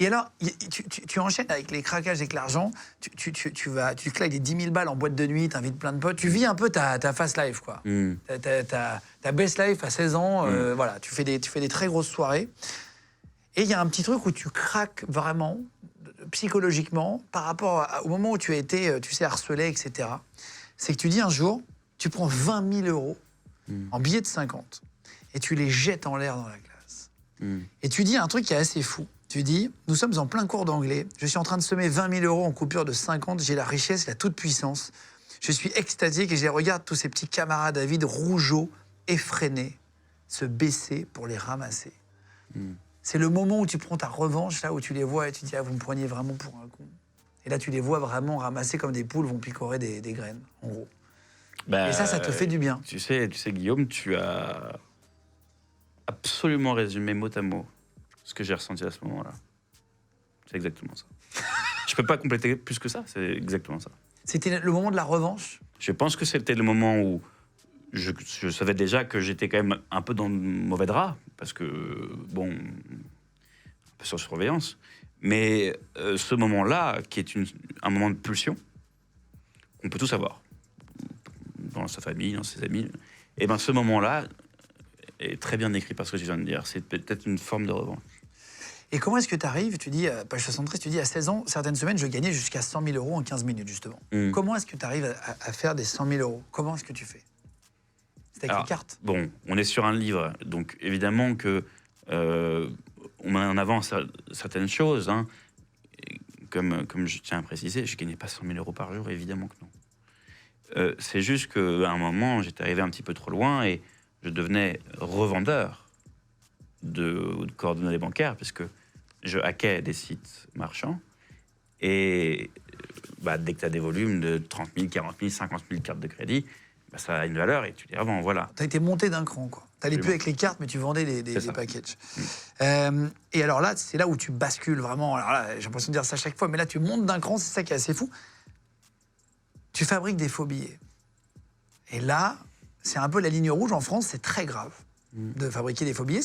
Et alors, tu enchaînes avec les craquages, avec l'argent, tu claques des 10 000 balles en boîte de nuit, t'invites plein de potes, tu vis un peu ta fast life, quoi. Ta best life à 16 ans, voilà, tu fais des très grosses soirées. Et il y a un petit truc où tu craques vraiment, psychologiquement, par rapport au moment où tu as été, tu sais, harcelé, etc. C'est que tu dis un jour, tu prends 20 000 euros en billets de 50 et tu les jettes en l'air dans la classe. Et tu dis un truc qui est assez fou. Tu dis, nous sommes en plein cours d'anglais, je suis en train de semer 20 000 euros en coupure de 50, j'ai la richesse, la toute-puissance. Je suis extasié et je les regarde, tous ces petits camarades à vide, rougeaux, effrénés, se baisser pour les ramasser. C'est le moment où tu prends ta revanche, là où tu les vois et tu dis, ah, vous me preniez vraiment pour un con. Et là, tu les vois vraiment ramasser comme des poules vont picorer des graines, en gros. Et ça te fait du bien. Tu sais, Guillaume, tu as absolument résumé mot à mot ce que j'ai ressenti à ce moment-là. C'est exactement ça. Je peux pas compléter plus que ça, c'est exactement ça. C'était le moment de la revanche? Je pense que c'était le moment où je savais déjà que j'étais quand même un peu dans le mauvais drap, parce que, bon, un peu sur surveillance. Mais ce moment-là, qui est un moment de pulsion, on peut tous avoir, dans sa famille, dans ses amis, et bien ce moment-là est très bien décrit par ce que je viens de dire. C'est peut-être une forme de revanche. Et comment est-ce que tu arrives, tu dis, page 73, tu dis, à 16 ans, certaines semaines, je gagnais jusqu'à 100 000 euros en 15 minutes, justement. Comment est-ce que tu arrives à faire des 100 000 euros? Comment est-ce que tu fais? C'est avec les cartes? Bon, on est sur un livre, donc évidemment que on met en avant certaines choses. Hein. Comme je tiens à préciser, je ne gagnais pas 100 000 euros par jour, évidemment que non. C'est juste qu'à un moment, j'étais arrivé un petit peu trop loin et je devenais revendeur de coordonnées bancaires, parce que je hackais des sites marchands. Et dès que tu as des volumes de 30 000, 40 000, 50 000 cartes de crédit, ça a une valeur et tu les revends, voilà. Tu as été monté d'un cran, quoi. Tu n'allais plus avec les cartes, mais tu vendais des packages. Et alors là, c'est là où tu bascules vraiment. Alors là, j'ai l'impression de dire ça à chaque fois, mais là, tu montes d'un cran, c'est ça qui est assez fou. Tu fabriques des faux billets. Et là, c'est un peu la ligne rouge en France, c'est très grave de fabriquer des faux billets.